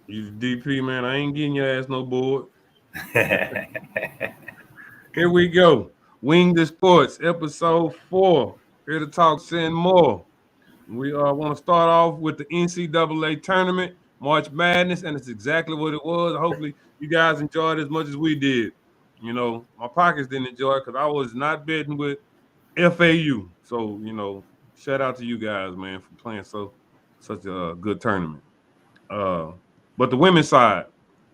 You DP, man. I ain't getting your ass no board. Here we go. Wing the Sports, episode 4. Here to talk Sin more. We want to start off with the NCAA tournament, March Madness, and it's exactly what it was. Hopefully, you guys enjoyed it as much as we did. My pockets didn't enjoy it because I was not betting with FAU. So, shout out to you guys, man, for playing such a good tournament. Uh, but the women's side,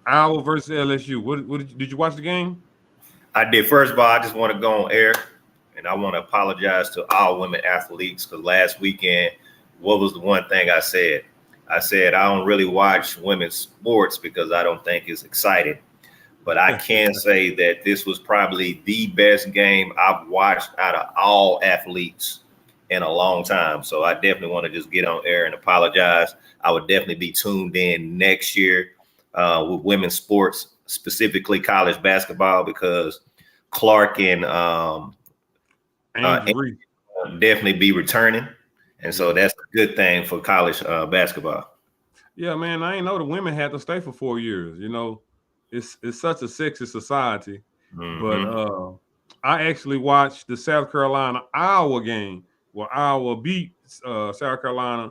Iowa versus LSU. What did you watch the game? I did. First of all, I just want to go on air and I want to apologize to all women athletes because last weekend, what was the one thing I said? I said I don't really watch women's sports because I don't think it's exciting. But I can say that this was probably the best game I've watched out of all athletes in a long time. So I definitely want to just get on air and apologize. I would definitely be tuned in next year with women's sports, specifically college basketball, because Clark and definitely be returning. And so that's a good thing for college basketball. Yeah, man, I ain't know the women had to stay for 4 years. It's such a sexist society. But I actually watched the South Carolina Iowa game where Iowa beat South Carolina,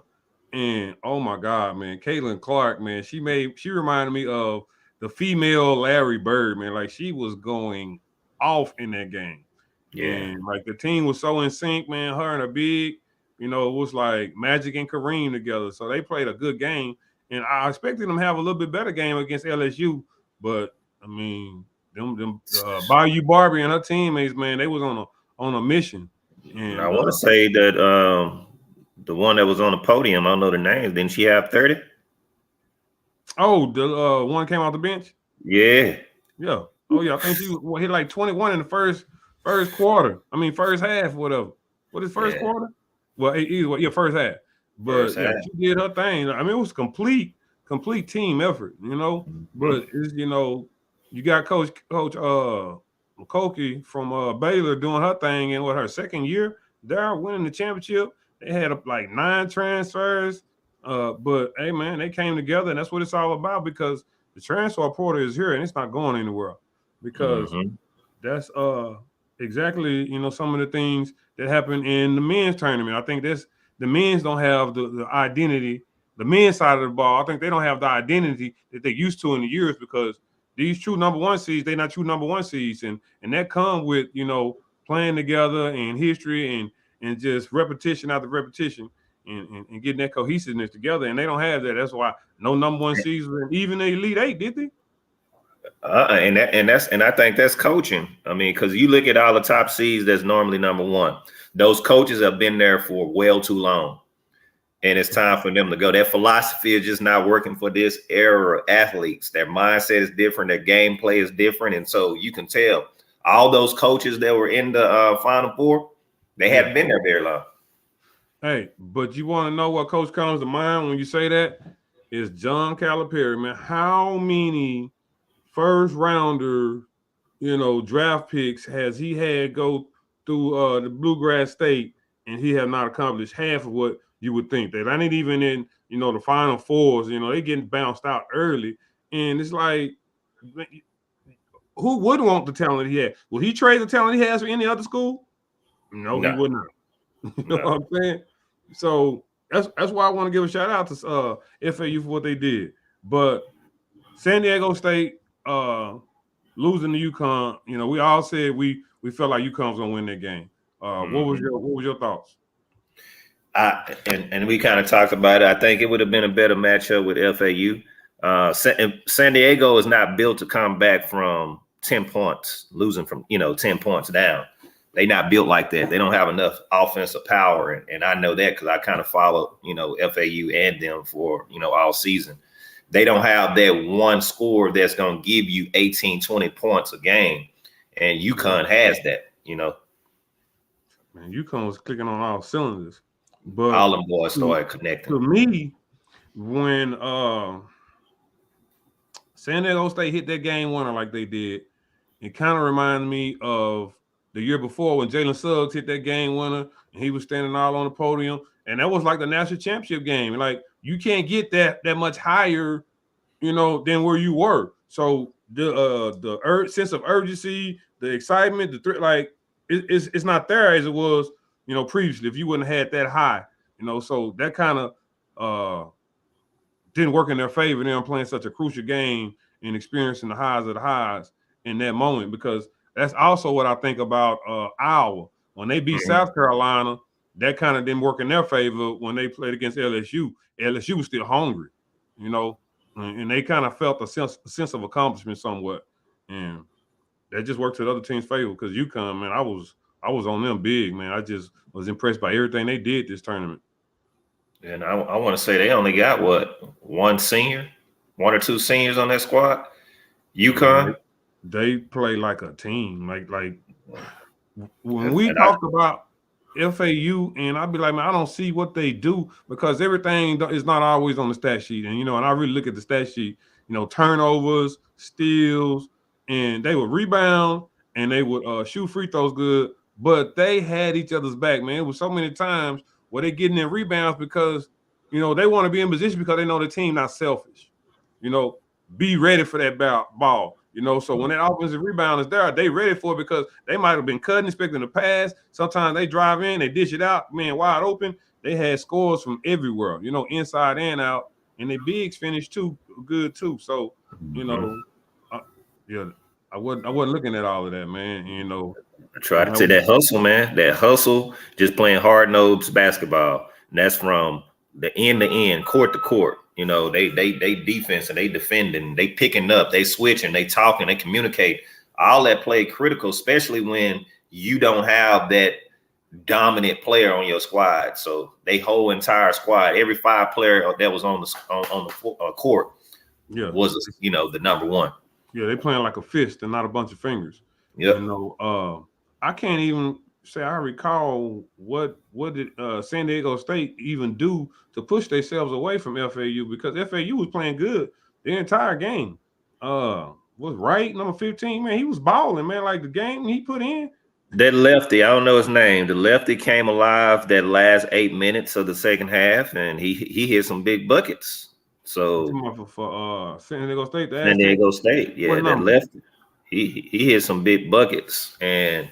and oh my God, man, Caitlin Clark, man, she reminded me of the female Larry Bird, man. Like she was going off in that game. Yeah. And like the team was so in sync, man. Her and her big, it was like Magic and Kareem together. So they played a good game. And I expected them to have a little bit better game against LSU, but I mean, them Bayou Barbie and her teammates, man, they was on a mission. And I want to say that the one that was on the podium, I don't know the names. Didn't she have 30? Oh, the one came off the bench. Yeah. Oh yeah, I think she hit like 21 in the first quarter. I mean, first half, whatever. What is first quarter? Well, either way, first half. But she did her thing. I mean, it was complete team effort, But it's you got Coach McConkey from Baylor doing her thing, and with her second year, they're winning the championship. They had like 9 transfers, but hey, man, they came together, and that's what it's all about. Because the transfer portal is here, and it's not going anywhere. Because that's exactly some of the things that happen in the men's tournament. I think the men's don't have the identity. The men's side of the ball, I think they don't have the identity that they used to in the years, because these true number one seeds, they're not true number one seeds. And that come with, playing together and history and just repetition after repetition and getting that cohesiveness together. And they don't have that. That's why no number one seeds, even the Elite Eight, did they? And I think that's coaching. I mean, because you look at all the top seeds that's normally number one. Those coaches have been there for well too long. And it's time for them to go. Their philosophy is just not working for this era of athletes. Their mindset is different. Their gameplay is different. And so you can tell all those coaches that were in the Final Four, they haven't been there very long. Hey, but you want to know what coach comes to mind when you say that? Is John Calipari, man. How many first rounder, draft picks has he had go through the Bluegrass State, and he have not accomplished half of what you would think? That I ain't even in, the Final Fours, they getting bounced out early. And it's like, who would want the talent he had? Will he trade the talent he has for any other school? No. He would not. You know what I'm saying? So that's why I want to give a shout out to FAU for what they did. But San Diego State losing to UConn, we all said we felt like UConn was gonna win that game. What was your thoughts? And we kind of talked about it. I think it would have been a better matchup with FAU. San Diego is not built to come back from 10 points, losing from 10 points down. They not built like that. They don't have enough offensive power, and I know that because I kind of followed FAU and them for all season. They don't have that one score that's going to give you 18, 20 points a game, and UConn has that. Man, UConn was clicking on all cylinders. But all them boys started connecting. To me, when San Diego State hit that game winner like they did, it kind of reminded me of the year before when Jalen Suggs hit that game winner and he was standing all on the podium. And that was like the national championship game. Like, you can't get that much higher than where you were. So the sense of urgency, the excitement, the like it's not there as it was, previously. If you wouldn't have had that high, so that kind of didn't work in their favor. Them playing such a crucial game and experiencing the highs of the highs in that moment, because that's also what I think about Iowa when they beat South Carolina. That kind of didn't work in their favor when they played against LSU. LSU was still hungry, and they kind of felt a sense of accomplishment somewhat, and that just worked to the other team's favor. Because UConn, man, I was on them big, man. I just was impressed by everything they did this tournament. And I want to say they only got one or two seniors on that squad. UConn. They play like a team. Like when we talked about FAU, and I'd be like, man, I don't see what they do, because everything is not always on the stat sheet. And and I really look at the stat sheet. Turnovers, steals, and they would rebound and they would shoot free throws good. But they had each other's back, man. It was so many times where they getting in rebounds because they want to be in position because they know the team not selfish. Be ready for that ball. So when that offensive rebound is there, they ready for it because they might have been cutting, expecting to pass. Sometimes they drive in, they dish it out, man, wide open. They had scores from everywhere, inside and out, and their bigs finished too good too. So, I wasn't looking at all of that, man. I try to say that hustle, man. That hustle, just playing hard-nosed basketball. And that's from the end to end, court to court. They defense and they defending, they picking up, they switching, they talking, they communicate. All that play critical, especially when you don't have that dominant player on your squad. So they whole entire squad, every 5 player that was on the court, was the number one. Yeah, they playing like a fist and not a bunch of fingers. Yeah. I can't even say I recall what did San Diego State even do to push themselves away from FAU, because FAU was playing good the entire game. Was Wright number 15, man? He was balling, man. Like the game he put in. That lefty, I don't know his name. The lefty came alive that last 8 minutes of the second half, and he hit some big buckets. So for San Diego State, San Diego State, yeah, that lefty, he hit some big buckets, and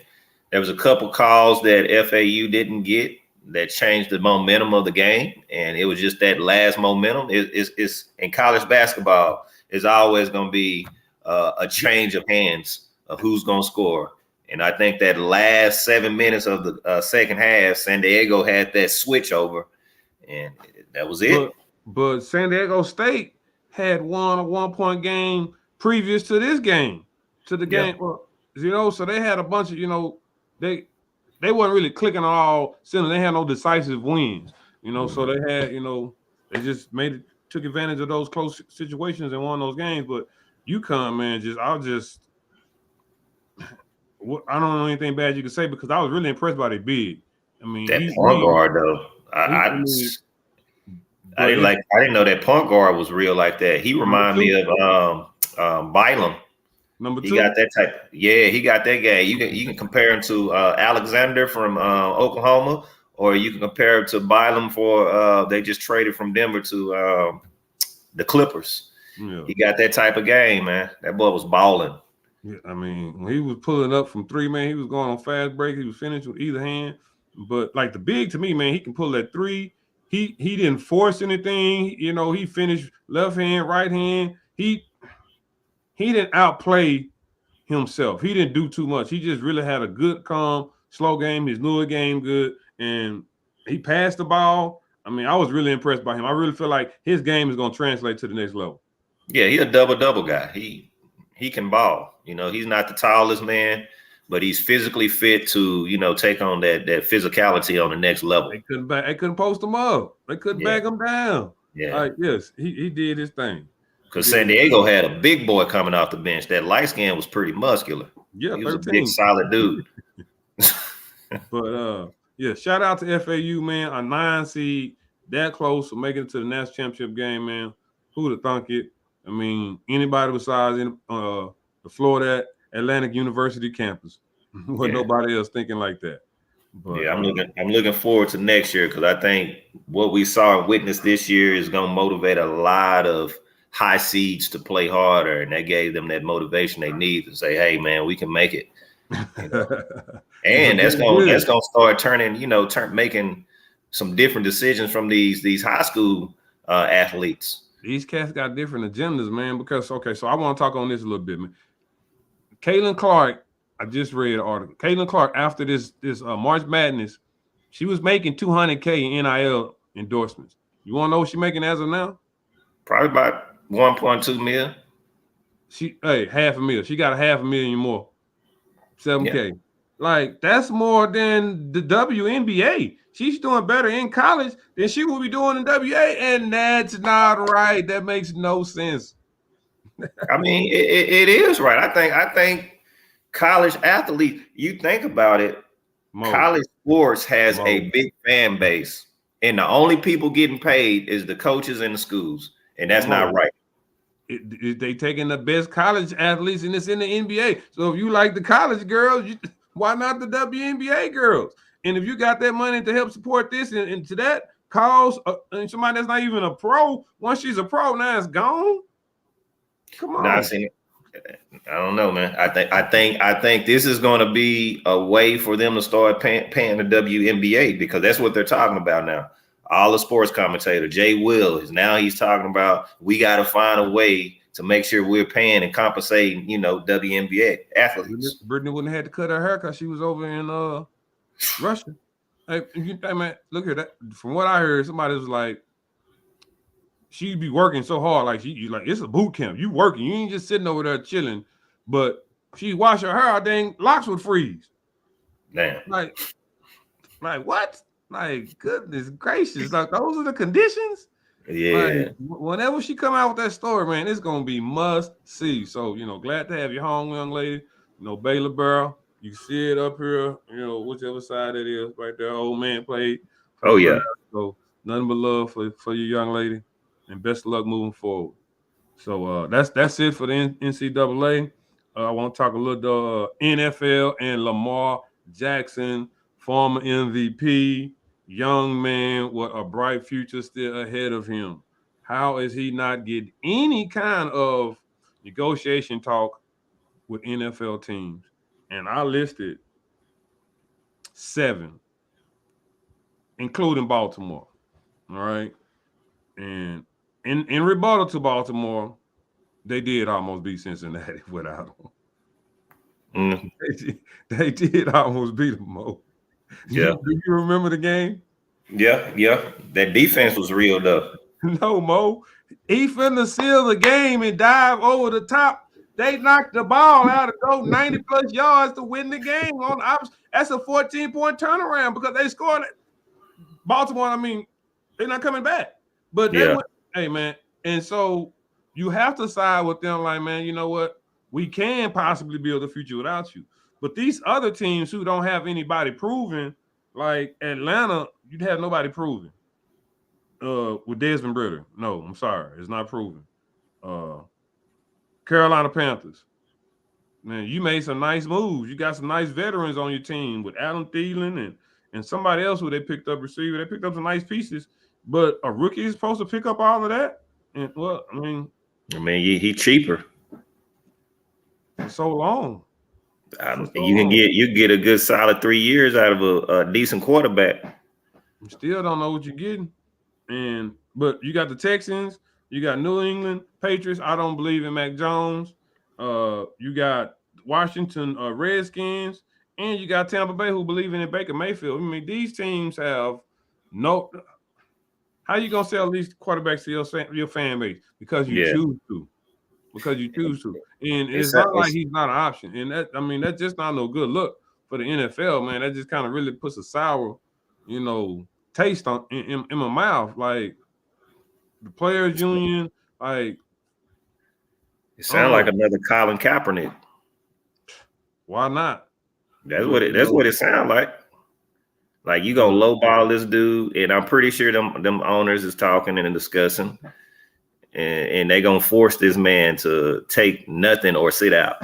there was a couple calls that FAU didn't get that changed the momentum of the game, and it was just that last momentum. It's in college basketball, it's always going to be a change of hands of who's going to score. And I think that last 7 minutes of the second half, San Diego had that switch over, and that was it. But San Diego State had won a 1-point game previous to this game, to the game. Well, so they had a bunch of, they weren't really clicking on all cylinders. They had no decisive wins, so they had, they just took advantage of those close situations and won those games. But UConn, man, I don't know anything bad you can say, because I was really impressed by their big. I mean, that point guard though. I didn't know that point guard was real like that. He reminded me of Bylum. Number 2. He got that type. Yeah, he got that guy. You can compare him to Alexander from Oklahoma, or you can compare him to Bylum for they just traded from Denver to the Clippers. Yeah. He got that type of game, man. That boy was balling. Yeah, I mean, when he was pulling up from 3, man, he was going on fast break. He was finishing with either hand. But like the big, to me, man, he can pull that 3. He didn't force anything. He finished left hand, right hand. He didn't outplay himself. He didn't do too much. He just really had a good, calm, slow game. His Lua game good, and he passed the ball. I mean, I was really impressed by him. I really feel like his game is going to translate to the next level. Yeah, he's a double-double guy. He can ball. He's not the tallest man, but he's physically fit to, take on that physicality on the next level. They couldn't post him up. They couldn't back him down. Yeah. Yes, he did his thing. Because San Diego had a big boy coming off the bench. That light skin was pretty muscular. Yeah, he was 13. A big, solid dude. But shout out to FAU, man. A 9 seed, that close to making it to the national championship game, man. Who'd have thunk it? I mean, anybody besides the Florida Atlantic University campus, with nobody else thinking like that. But, I'm looking forward to next year, because I think what we saw and witnessed this year is going to motivate a lot of high seeds to play harder, and that gave them that motivation they need to say, "Hey, man, we can make it." You know? And that's gonna start turning, making some different decisions from these high school athletes. These cats got different agendas, man. Because so I want to talk on this a little bit, man. Caitlin Clark, I just read an article. Caitlin Clark, after this March Madness, she was making $200K in NIL endorsements. You want to know what she's making as of now? Probably about 1.2 million. $500,000. She got $500,000 more. 7K. Yeah. Like, that's more than the WNBA. She's doing better in college than she will be doing in WA, and that's not right. That makes no sense. I mean, it is right. I think college athletes, you think about it, college sports has a big fan base, and the only people getting paid is the coaches and the schools, and that's not right. They taking the best college athletes, and it's in the NBA. So if you like the college girls, why not the WNBA girls? And if you got that money to help support this and to that cause, and somebody that's not even a pro, once she's a pro, now it's gone. Come on. I don't know, man. I think this is going to be a way for them to start paying the WNBA, because that's what they're talking about now. All the sports commentator, Jay Will, he's talking about, we got to find a way to make sure we're paying and compensating, WNBA athletes. Brittany wouldn't have had to cut her hair because she was over in Russia. Hey, man, look here. That from what I heard, somebody was like, she'd be working so hard, like it's a boot camp. You working, you ain't just sitting over there chilling. But she wash her hair, dang locks would freeze. Damn. Like what? Like, goodness gracious, like those are the conditions. Yeah. Like, whenever she come out with that story, man, it's gonna be must see. So, glad to have you home, young lady. Baylor Barrel. You see it up here, whichever side it is, right there. Old man played. Oh yeah. So nothing but love for you, young lady, and best of luck moving forward. So that's it for the NCAA. I want to talk a little NFL and Lamar Jackson, former MVP. Young man with a bright future still ahead of him. How is he not getting any kind of negotiation talk with NFL teams? And I listed 7, including Baltimore. All right. And in rebuttal to Baltimore, they did almost beat Cincinnati without him. They did almost beat them, Mo. Yeah. Do you remember the game? Yeah. That defense was real, though. No, Mo. He finna seal the game and dive over the top. They knocked the ball out and go 90 plus yards to win the game. On the opposite. That's a 14-point turnaround because they scored it. Baltimore, they're not coming back. But they went, hey, man. And so you have to side with them like, man, you know what? We can possibly build a future without you. But these other teams who don't have anybody proven, like Atlanta, you'd have nobody proven. With Desmond Ritter. No, I'm sorry. It's not proven. Carolina Panthers. Man, you made some nice moves. You got some nice veterans on your team with Adam Thielen and somebody else who they picked up receiver. They picked up some nice pieces. But a rookie is supposed to pick up all of that? And he cheaper. For so long. You get a good solid 3 years out of a decent quarterback. You still don't know what you're getting. But you got the Texans, you got New England Patriots. I don't believe in Mac Jones. You got Washington Redskins, and you got Tampa Bay who believe in Baker Mayfield. These teams have no. How you gonna sell these quarterbacks to your fan base? Because you choose to. Because you choose to, and it's not like he's not an option. And that's just not no good look for the NFL, man. That just kind of really puts a sour, taste in my mouth. Like the players union, like it sounds like another Colin Kaepernick. Why not? That's what it sounds like. Like you gonna lowball this dude, and I'm pretty sure them owners is talking and discussing, and they gonna force this man to take nothing or sit out.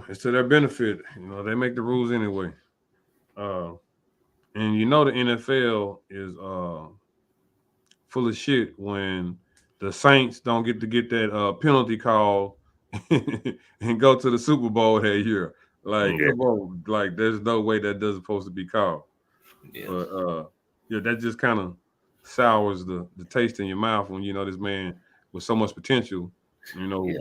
It's to their benefit. They make the rules anyway. And the NFL is full of shit when the Saints don't get to get that penalty call and go to the Super Bowl that year. Like, Yeah, come on, like there's no way that doesn't supposed to be called. yeah, But yeah, that just kind of sours the taste in your mouth when you know this man with so much potential, you know, yeah.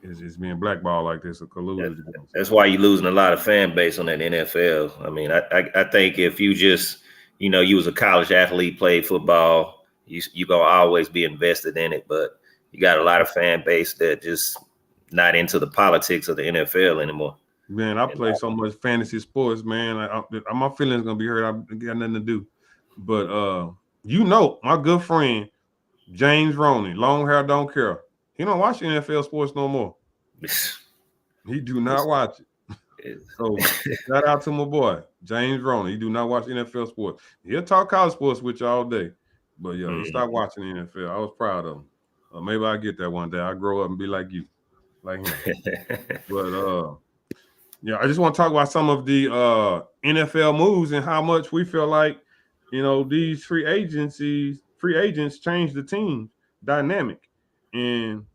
is being blackballed like this or That, colluded against. that's why you're losing a lot of fan base on that NFL. I mean, I think if you just, you was a college athlete, played football, you gonna always be invested in it. But you got a lot of fan base that just not into the politics of the NFL anymore. Man, I And play so much fantasy sports, man. My feelings gonna be hurt. I got nothing to do. But my good friend James Roney, long hair, don't care. He don't watch NFL sports no more. it's, He do not it's, watch it. it's, So shout out to my boy James Roney. He do not watch NFL sports. He'll talk college sports with you all day, but yeah, he stopped Mhm. watching the NFL. I was proud of him. Maybe I get that one day. I grow up and be like you, like him. But yeah, I just want to talk about some of the NFL moves and how much we feel like, these free agents change the team dynamic. And,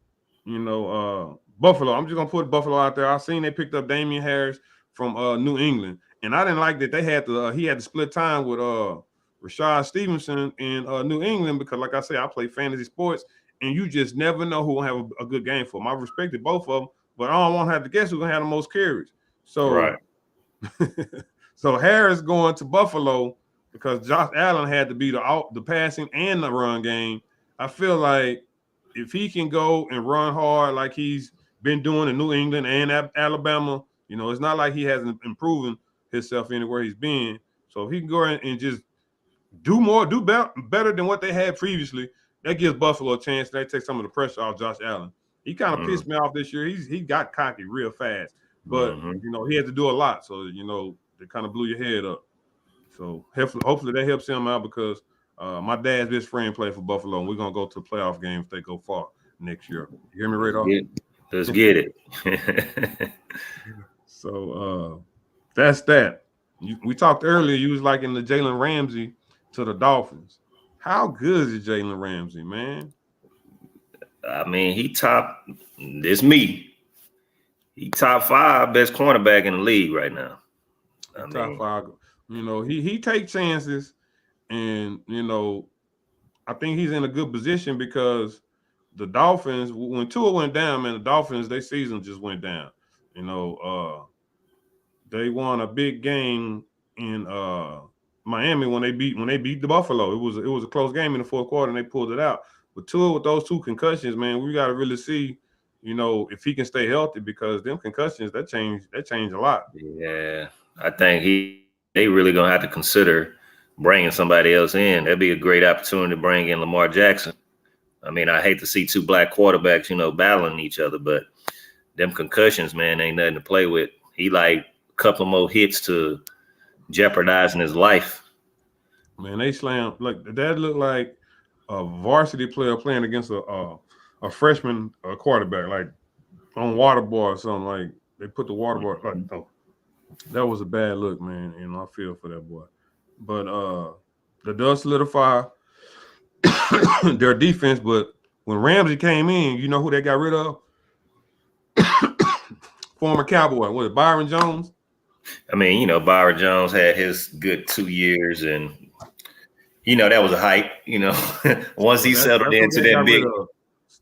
Buffalo, I'm just gonna put Buffalo out there. I seen they picked up Damian Harris from New England. And I didn't like that they had to he had to split time with Rashad Stevenson in New England because like I say, I play fantasy sports and you just never know who will have a good game for them. I respected both of them, but I don't want to have to guess who's gonna have the most carries. Right. So, so Harris going to Buffalo because Josh Allen had to be the passing and the run game. I feel like if he can go and run hard like he's been doing in New England and Alabama, it's not like he hasn't improving himself anywhere he's been. So if he can go in and just better than what they had previously, that gives Buffalo a chance. That takes some of the pressure off Josh Allen. He kind of Mm-hmm. pissed me off this year. He got cocky real fast, but Mm-hmm. he had to do a lot. So they kind of blew your head up. So hopefully that helps him out because my dad's best friend played for Buffalo, and we're gonna go to the playoff game if they go far next year. You hear me, Let's Radar? get, let's get it. So that's that. We talked earlier. You was liking the Jalen Ramsey to the Dolphins. How good is Jalen Ramsey, man? I mean, this me. He top 5 best cornerback in the league right now. He I top mean, five. He take chances, and I think he's in a good position because the Dolphins, when Tua went down, man, the Dolphins, their season just went down. They won a big game in Miami when they beat the Buffalo. It was a close game in the fourth quarter and they pulled it out. But Tua with those 2 concussions, man, we got to really see, if he can stay healthy because them concussions that change a lot. yeah, I think they really gonna have to consider bringing somebody else in. That'd be a great opportunity to bring in Lamar Jackson. I mean, I hate to see 2 black quarterbacks, battling each other, but them concussions, man, ain't nothing to play with. He like a couple more hits to jeopardizing his life. Man, they slammed like that looked like a varsity player playing against a freshman quarterback, like on water boy or something. Like they put the water boy. Like, oh, that was a bad look, man. I feel for that boy. But that does solidify their defense. But when Ramsey came in, you know who they got rid of? Former Cowboy. What is Byron Jones? I mean, Byron Jones had his good 2 years, and that was a hype. Once So he settled that's what into they that got rid big, of.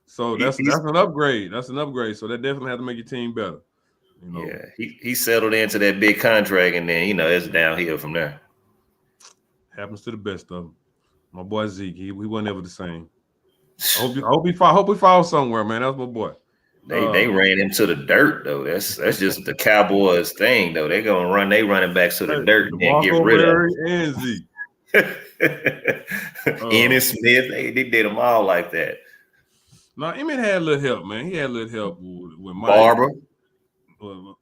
So he, that's he's an upgrade. That's an upgrade. So that definitely has to make your team better. yeah, he settled into that big contract, and then it's downhill from there. Happens to the best of them. My boy Zeke, he wasn't ever the same. I hope he falls somewhere, man. That's my boy. They ran him to the dirt though. That's just the Cowboys thing though. They gonna run they running backs to the Hey, dirt and then get DeMarco rid of Murray and Zeke. them. Uh, Ennis Smith, they did them all like that. now Emmett had a little help, man. He had a little help with Mike. Barber, Uh,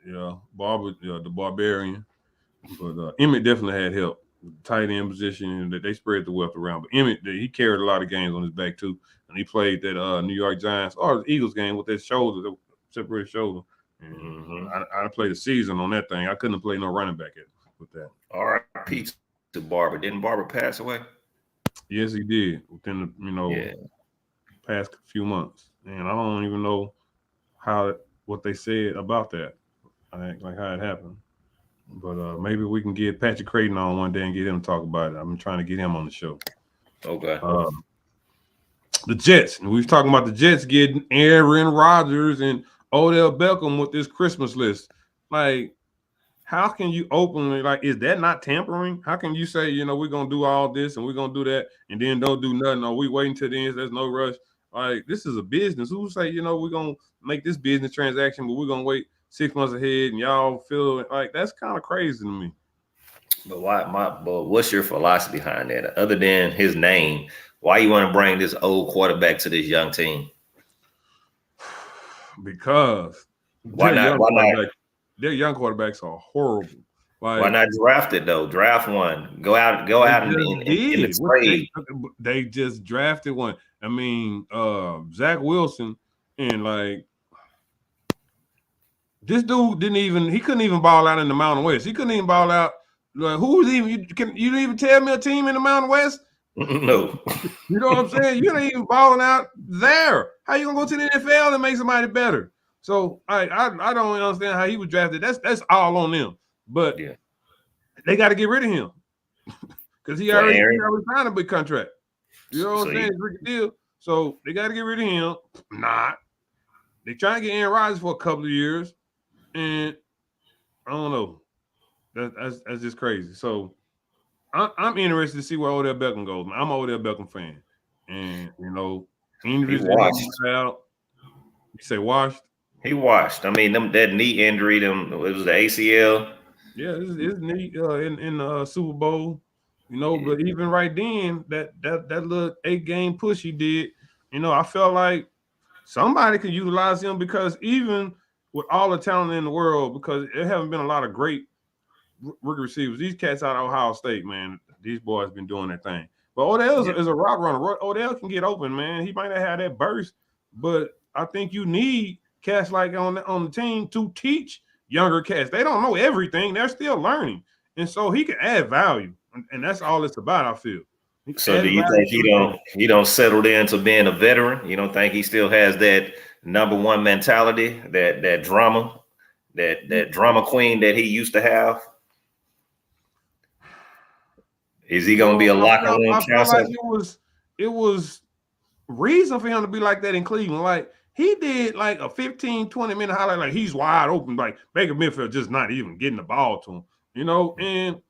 yeah, Barber, the Barbarian. But Emmett definitely had help. Tight end position, and they spread the wealth around. But Emmett, he carried a lot of games on his back too, and he played that New York Giants or the Eagles game with that shoulder, that separated shoulder. And mm-hmm. I played a season on that thing. I couldn't play no running back with that. R.I.P. to Barber. Didn't Barber pass away? Yes, he did. Within Yeah. past few months, and I don't even know what they said about that, like how it happened. But maybe we can get Patrick Creighton on one day and get him to talk about it. I'm trying to get him on the show. Okay. The Jets. We was talking about the Jets getting Aaron Rodgers and Odell Beckham with this Christmas list. Like, how can you openly, like, is that not tampering? How can you say, we're gonna do all this and we're gonna do that and then don't do nothing, or we wait until the end, there's no rush? Like, this is a business. Who say, we're gonna make this business transaction, but we're gonna wait 6 months ahead, and y'all feel like that's kind of crazy to me. But what's your philosophy behind that? Other than his name, why you want to bring this old quarterback to this young team? Because why not? Their young quarterbacks are horrible. Like, why not draft it though? Draft one. Go out in the trade. They just drafted one. I mean, Zach Wilson, and like, this dude he couldn't even ball out in the Mountain West. He couldn't even ball out. Like, who's even you didn't even tell me a team in the Mountain West? No. You know what I'm saying? You're not even balling out there. How you gonna go to the NFL and make somebody better? So I don't understand how he was drafted. That's all on them. But yeah, they got to get rid of him because he already signed a big contract. You know what I'm saying? It's a deal. So they got to get rid of him. They trying to get Aaron Rodgers for a couple of years, and I don't know. That's just crazy. So I'm interested to see where Odell Beckham goes. I'm an Odell Beckham fan, and injuries out. You say washed? He washed. I mean, that knee injury. It was the ACL. Yeah, his knee in the Super Bowl. But even right then, that little 8-game push he did, I felt like somebody could utilize him, because even with all the talent in the world, because there haven't been a lot of great rookie receivers. These cats out of Ohio State, man, these boys been doing their thing. But Odell is a route runner. Odell can get open, man. He might not have that burst, but I think you need cats like on the team to teach younger cats. They don't know everything. They're still learning. And so he can add value. And that's all it's about, I feel. So do you think he don't settle into being a veteran? You don't think he still has that number one mentality, that drama, that drama queen that he used to have? Is he gonna be a locker room counselor? I feel like it was reason for him to be like that in Cleveland. Like, he did like a 15, 20-minute highlight, like he's wide open, like Baker Mayfield just not even getting the ball to him, and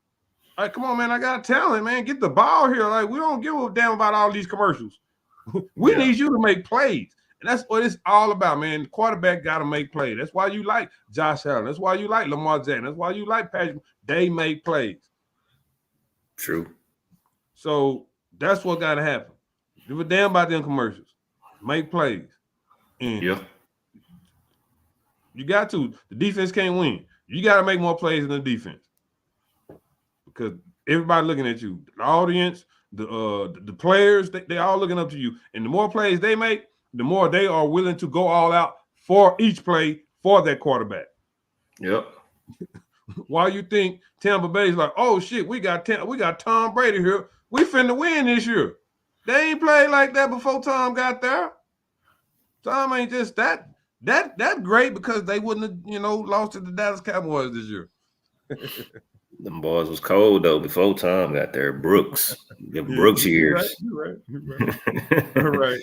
like, come on, man, I got talent, man. Get the ball here. Like, we don't give a damn about all these commercials. We need you to make plays. And that's what it's all about, man. The quarterback got to make plays. That's why you like Josh Allen. That's why you like Lamar Jackson. That's why you like Patrick. They make plays. True. So that's what got to happen. Give a damn about them commercials. Make plays. And you got to. The defense can't win. You got to make more plays than the defense, because everybody looking at you. The audience, the players, they all looking up to you. And the more plays they make, the more they are willing to go all out for each play for that quarterback. Yep. Why you think Tampa Bay's like, oh shit, we got Tom Brady here. We finna win this year. They ain't played like that before Tom got there. Tom ain't just that great, because they wouldn't have, lost to the Dallas Cowboys this year. Them boys was cold though before Tom got there. Brooks. Brooks years. You're right.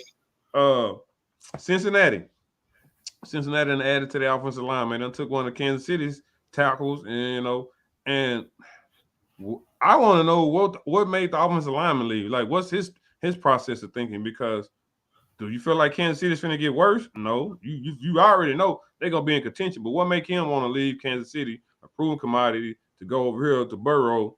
All right. Cincinnati added to the offensive line, man. They took one of Kansas City's tackles, and and I want to know what made the offensive lineman leave. Like, what's his process of thinking? Because do you feel like Kansas City's going to get worse? No, you already know they're going to be in contention. But what make him want to leave Kansas City, a proven commodity, to go over here to Burrow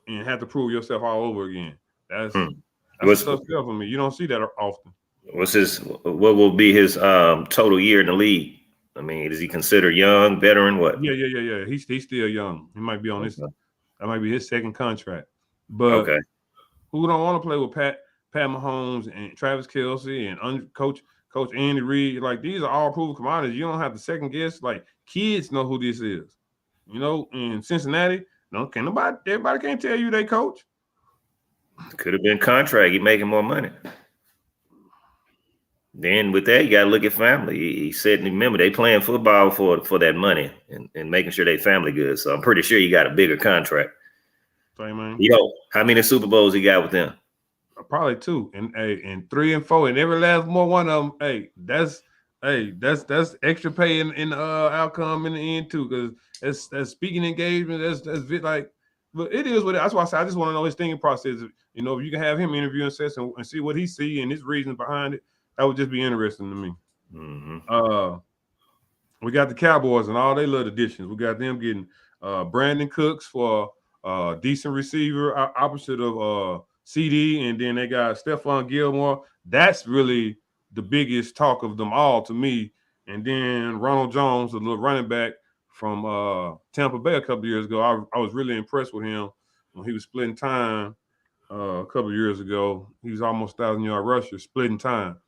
and have to prove yourself all over again? That's tough stuff for me. You don't see that often. What will be his total year in the league? I mean, is he considered young, veteran? What? Yeah. He's still young. He might be on this. That might be his second contract. But who don't want to play with Pat Mahomes and Travis Kelce and Coach Andy Reid? Like, these are all proven commodities. You don't have to second guess. Like, kids know who this is. In Cincinnati, everybody can't tell you they coach. Could have been contract. He making more money. Then with that, you got to look at family. He said, remember, they playing football for that money and making sure they family good. So I'm pretty sure he got a bigger contract. Same man. How many Super Bowls he got with them? Probably 2 and 3 and 4 and every last more one of them. That's extra pay in the outcome in the end too, because that's speaking engagement. That's like, but it is what that's why I say I just want to know his thinking process. You know, if you can have him interview and see what he see and his reasons behind it, that would just be interesting to me. Mm-hmm. We got the Cowboys and all their little additions. We got them getting Brandon Cooks for decent receiver opposite of CD, and then they got Stephon Gilmore. That's really the biggest talk of them all to me. And then Ronald Jones, the little running back from Tampa Bay a couple years ago. I was really impressed with him when he was splitting time a couple of years ago. He was almost 1,000-yard rusher, splitting time.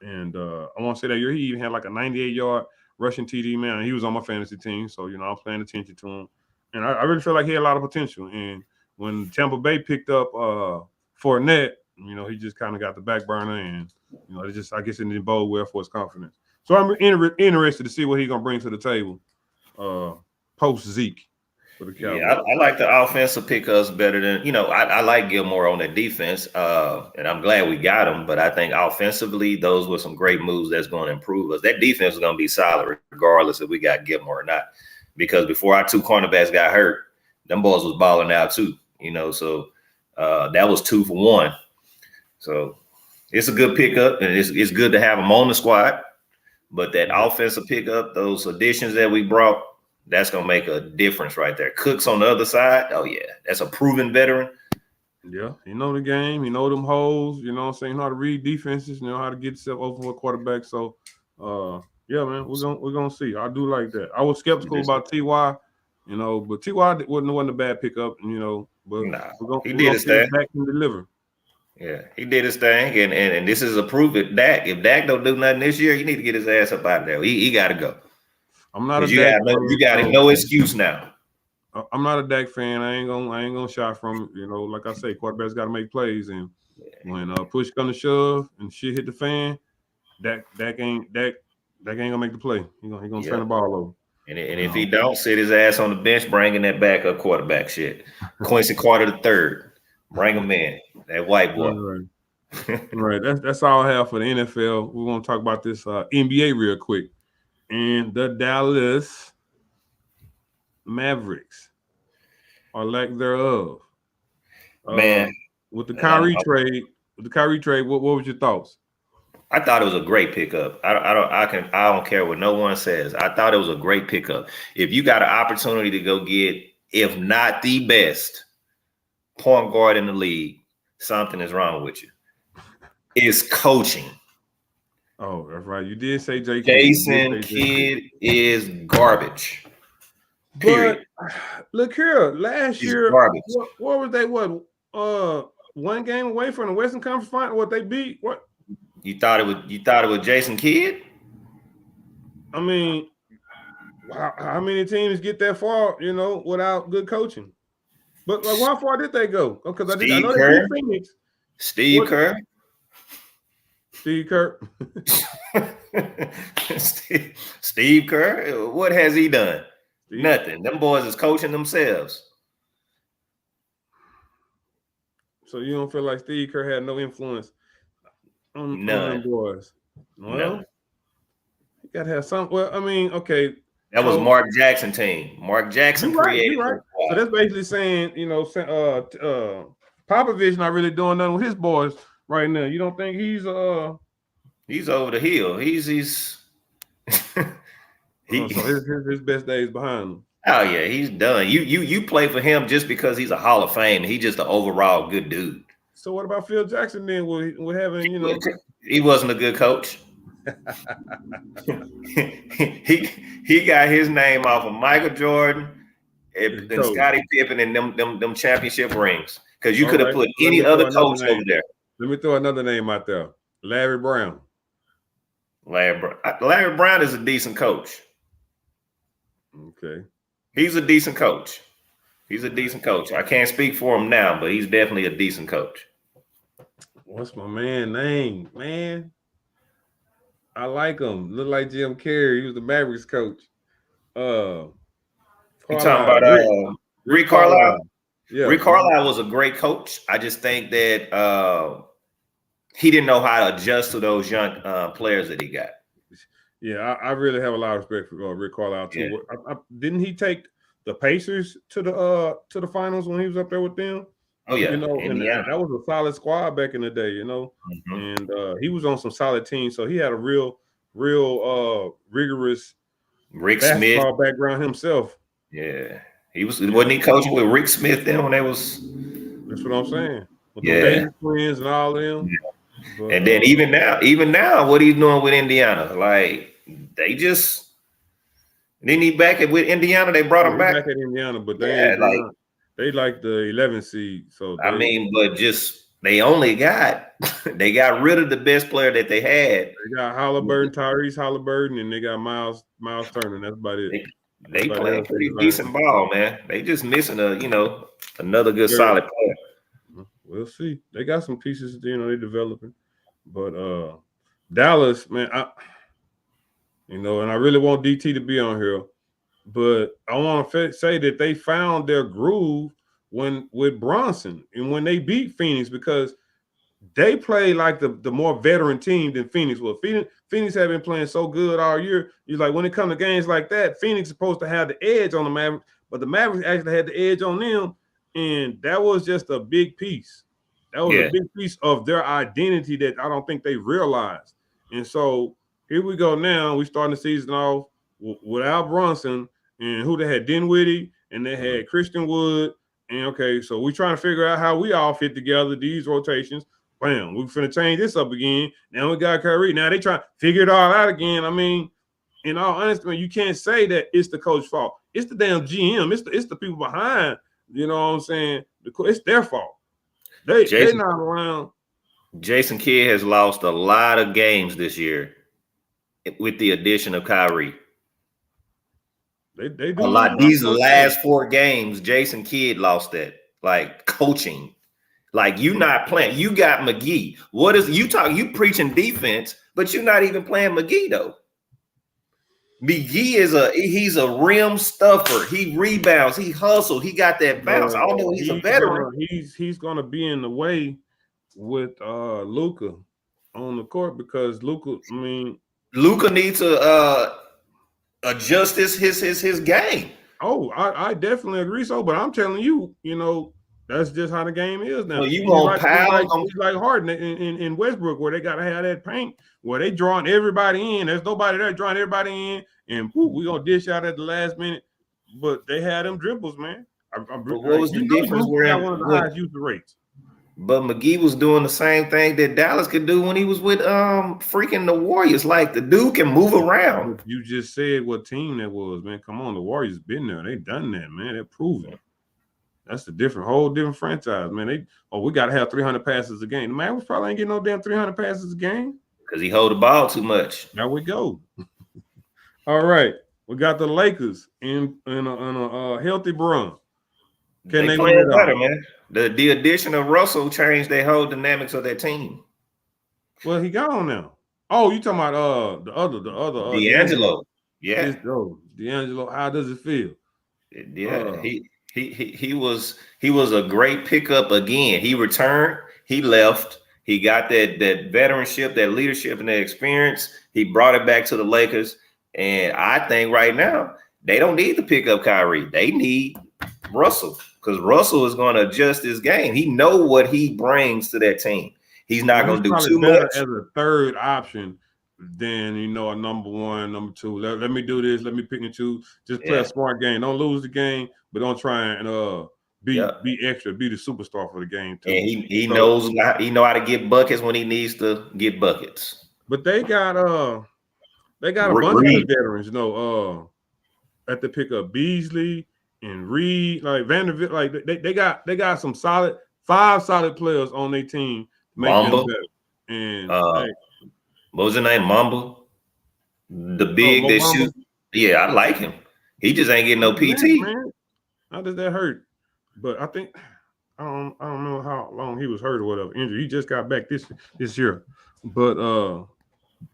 And I want to say that year he even had like a 98-yard rushing TD, man. He was on my fantasy team, so you know I'm paying attention to him, and I really feel like he had a lot of potential. And when Tampa Bay picked up Fournette, you know he just kind of got the back burner, and you know it just I guess it didn't bode well for his confidence. So I'm interested to see what he's gonna bring to the table post Zeke for the Cowboys. Yeah, I like the offensive pickups better than I like Gilmore on the defense, and I'm glad we got him. But I think offensively, those were some great moves that's going to improve us. That defense is going to be solid regardless if we got Gilmore or not. Because before our 2 cornerbacks got hurt, them boys was balling out too. So that was 2 for 1. So it's a good pickup, and it's good to have them on the squad. But that offensive pickup, those additions that we brought, that's going to make a difference right there. Cooks on the other side, oh, yeah, that's a proven veteran. Yeah, he know the game. He know them holes. You know what I'm saying? He know how to read defenses. You know how to get yourself open for a quarterback. So, yeah, man, we're gonna see. I do like that. I was skeptical about Ty, but Ty wasn't a bad pickup. But he did his thing. Dak can deliver. Yeah, he did his thing, and this is a proof that Dak. If Dak don't do nothing this year, you need to get his ass up out of there. He got to go. I'm not a you Dak. You got no excuse now. I'm not a Dak fan. I ain't gonna shy from it. Like I say, quarterbacks got to make plays, and when push come to shove and shit hit the fan, Dak ain't gonna make the play. He gonna turn the ball over. And if he don't, sit his ass on the bench, bringing that backup quarterback shit. Quincy Carter III, bring him in. That white boy. Right. That's all I have for the NFL. We're gonna talk about this NBA real quick. And the Dallas Mavericks, or lack thereof. Man, with the Kyrie trade, what was your thoughts? I thought it was a great pickup. I don't care what no one says. I thought it was a great pickup. If you got an opportunity to go get, if not the best point guard in the league, something is wrong with you. It's coaching. Oh, that's right. You did say J. Jason Kidd is garbage. Period. But look here, last year, garbage. What was they? One game away from the Western Conference Final? What they beat? What? You thought it was Jason Kidd? I mean, how many teams get that far? Without good coaching. But like, how far did they go? Because I know they beat Phoenix. Steve Kerr. Steve Kerr. What has he done? Nothing. Them boys is coaching themselves. So you don't feel like Steve Kerr had no influence on them boys? Well, you gotta have some. Well, I mean, okay. That was Mark Jackson team. Mark Jackson created. Right. So that's basically saying, Popovich not really doing nothing with his boys right now. You don't think he's over the hill? He's so his best days behind him. Oh yeah, he's done. You play for him just because he's a Hall of Fame. He's just an overall good dude. So what about Phil Jackson then? With having he wasn't a good coach. he got his name off of Michael Jordan and Scottie Pippen and them championship rings. Because you could have put any other coach over there. Let me throw another name out there. Larry Brown. Larry Brown is a decent coach. Okay. He's a decent coach. I can't speak for him now, but he's definitely a decent coach. What's my man name, man? I like him. Look like Jim Carrey. He was the Mavericks coach. Uh, You talking Carlisle, about Rick Rick Carlisle? Carlisle. Yeah, Rick Carlisle was a great coach. I just think that he didn't know how to adjust to those young players that he got. yeah. I really have a lot of respect for Rick Carlisle Yeah. too. Didn't he take the Pacers to the finals when he was up there with them? Oh yeah, You know, and Indiana. that was a solid squad back in the day. You know, and he was on some solid teams, so he had a real rigorous Rick Smith. basketball background himself. Yeah, wasn't he coaching with Rick Smith then when they was. That's what I'm saying. With them Yeah. Davis twins and all of them. Yeah. But, And then even now, what he's doing with Indiana, like they just didn't he back it with Indiana? They brought him back. Back at Indiana, but Yeah, they like the 11th seed. So I mean, but just they only got they got rid of the best player that they had. They got Halliburton, Tyrese Halliburton, and they got Miles Turner. That's about it. They playing pretty decent ball, man. They just missing another good solid player. We'll see. They got some pieces, they're developing. But Dallas, man, and I really want DT to be on here, but I want to say that they found their groove with Bronson and when they beat Phoenix, because they play like the more veteran team than Phoenix was. Phoenix have been playing so good all year. You're like, when it comes to games like that, Phoenix is supposed to have the edge on the Mavericks, but the Mavericks actually had the edge on them, and that was just a big piece. That was a big piece of their identity that I don't think they realized. And so here we go now. We starting the season off without Brunson, and who they had Dinwiddie, and they had Christian Wood. And okay, so we're trying to figure out how we all fit together, these rotations. Bam, we're finna change this up again. Now we got Kyrie. Now they try to figure it all out again. I mean, in all honesty, man, you can't say that it's the coach's fault. It's the damn GM. It's the people behind. You know what I'm saying? It's their fault. They're not around. Jason Kidd has lost a lot of games this year with the addition of Kyrie. They do a lot. These last 4 games, Jason Kidd lost that. Like coaching. Like you not playing. You got McGee. What is you talk? You preaching defense, but you're not even playing McGee though. McGee he's a rim stuffer. He rebounds. He hustles. He got that bounce. I don't know. He's a veteran. He's gonna be in the way with Luka on the court, because Luka needs to adjust his game. Oh, I definitely agree. So, but I'm telling you, that's just how the game is now. Well, you gonna it's like Harden in Westbrook, where they gotta have that paint, where they drawing everybody in. There's nobody there drawing everybody in, and we gonna dish out at the last minute. But they had them dribbles, man. What was the difference? Where one of the highest user rates. But McGee was doing the same thing that Dallas could do when he was with freaking the Warriors. Like the dude can move around. You just said what team that was, man. Come on, the Warriors been there. They done that, man. They're proven. That's a whole different franchise, man. We got to have 300 passes a game. The Mavericks probably ain't getting no damn 300 passes a game. Because he hold the ball too much. There we go. All right. We got the Lakers in a healthy run. Can they play better, man? The addition of Russell changed their whole dynamics of their team. Well, he gone now. Oh, you talking about the other D'Angelo. Yeah. D'Angelo, how does it feel? Yeah, he was a great pickup again. He returned, he left, he got that veteranship, that leadership, and that experience. He brought it back to the Lakers. And I think right now they don't need to pick up Kyrie. They need Russell, because Russell is going to adjust his game. He know what he brings to that team. He's not going to do too much as a third option than a number 1, number 2. Let me do this. Let me pick and choose. Just play a smart game. Don't lose the game, but don't try and be extra. Be the superstar for the game too. And he knows how to get buckets when he needs to get buckets. But they got a bunch of veterans, at the pickup. Beasley and Reed, like Vanderbilt, like they got some 5 solid players on their team to make them better. And what was his name? Mamba, the big that shoot. Yeah, I like him. He just ain't getting no PT. Man. How does that hurt? But I think I don't know how long he was hurt or whatever. Injury. He just got back this year. But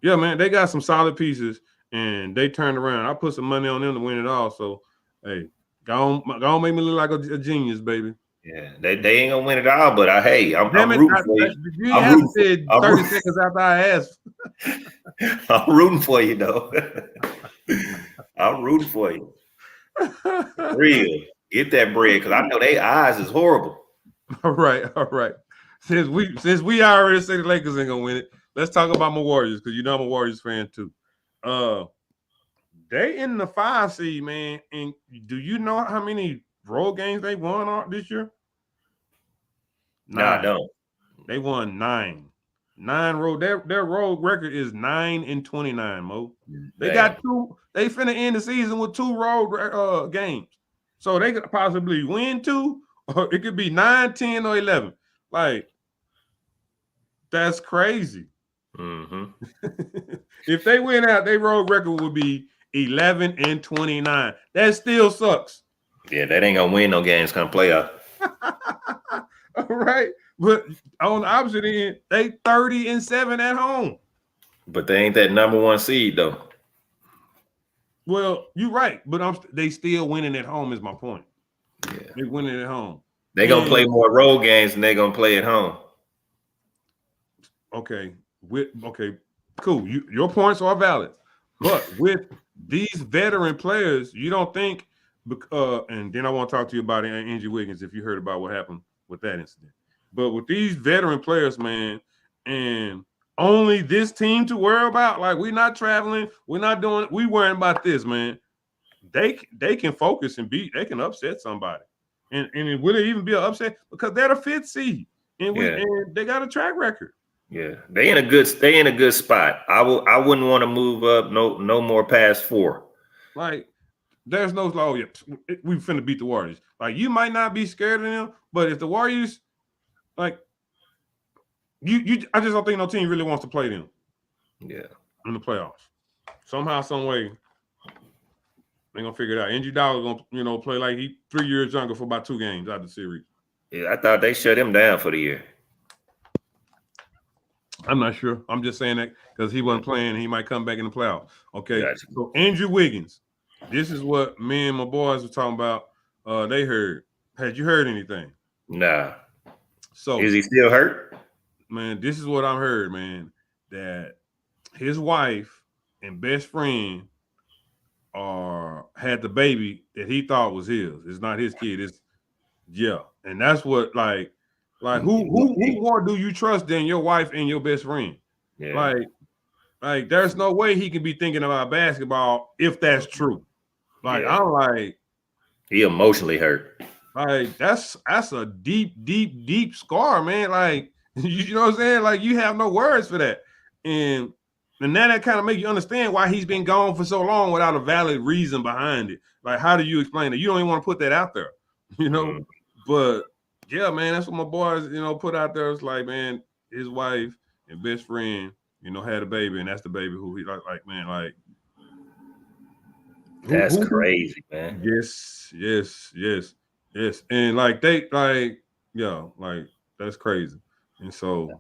Yeah, man, they got some solid pieces, and they turned around. I put some money on them to win it all. So, hey, go on, make me look like a genius, baby. Yeah, they ain't gonna win it all, but Damn I'm it! rooting for you. You ain't I'm have to rooting for say it I'm 30 rooting, seconds after I asked. I'm rooting for you though. I'm rooting for you. Real. Get that bread because I know they eyes is horrible. All right, all right. Since we already say the Lakers ain't gonna win it, let's talk about my Warriors because you know I'm a Warriors fan too. Uh, they in the 5 seed, man. And do you know how many road games they won this year? No, I 9. don't. They won 9. 9 road. Their road record is 9-29. Mo. They Damn. got two. They finna end the season with 2 road games, so they could possibly win 2, or it could be 9, 10, or 11. Like that's crazy. Mm-hmm. If they win out, their road record would be 11-29. That still sucks. Yeah, that ain't gonna win no games come playoff. All right. But on the opposite end, they 30-7 at home. But they ain't that number one seed though. Well, you're right, but they still winning at home is my point. Yeah. They winning at home. They gonna play And more road games than they gonna play at home. okay, cool. Your points are valid, but with these veteran players, you don't think. And then I want to talk to you about Andrew Wiggins if you heard about what happened with that incident. But with these veteran players, man, and only this team to worry about. Like we're not traveling, we're not doing. We worrying about this, man. They can focus and beat. They can upset somebody, and will it even be an upset because they're the 5th seed, and Yeah. they got a track record. Yeah. They in a good spot. I wouldn't want to move up no more past 4. Like there's no oh yeah, we finna beat the Warriors. Like you might not be scared of them, but if the Warriors like I just don't think no team really wants to play them. Yeah. In the playoffs. Somehow, some way, they're gonna figure it out. Andrew Dollar gonna play like he 3 years younger for about 2 games out of the series. Yeah, I thought they shut him down for the year. I'm not sure. I'm just saying that because he wasn't playing. He might come back in the playoffs. Okay. Gotcha. So Andrew Wiggins. This is what me and my boys were talking about. They heard. Had you heard anything? Nah. So Is he still hurt? man, this is what I heard, man. That his wife and best friend had the baby that he thought was his. It's not his kid. It's and that's what like who more do you trust than your wife and your best friend? Yeah. Like there's no way he can be thinking about basketball if that's true. Like Yeah. I'm like He emotionally hurt. like that's a deep scar, man. Like you know what I'm saying? Like you have no words for that, and now that kind of make you understand why he's been gone for so long without a valid reason behind it. Like how do you explain it? You don't even want to put that out there, you know. But yeah, man, that's what my boys, put out there. It's like, man, his wife and best friend, had a baby, and that's the baby who he like, man, like That's who? crazy, man. Yes, and like they like, like that's crazy, and so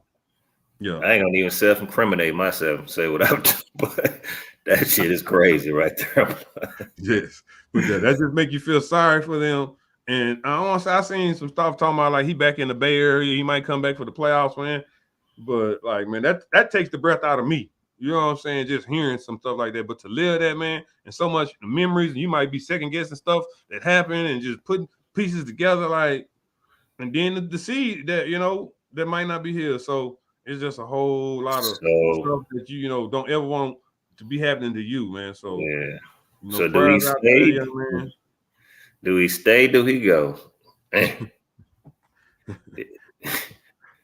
yeah, I ain't gonna even self-incriminate myself and say what I'm doing, but that shit is crazy right there. yes, but that just make you feel sorry for them. And I want to say I seen some stuff talking about like he back in the Bay Area, he might come back for the playoffs, man. But like, man, that takes the breath out of me. You know what I'm saying? Just hearing some stuff like that. But to live that, man, and so much memories, and you might be second guessing stuff that happened and just putting pieces together, like, and then to see that, that might not be here. So it's just a whole lot of stuff that you don't ever want to be happening to you, man. So yeah. So do he prayers out there, stay? young man. Do he stay? Do he go?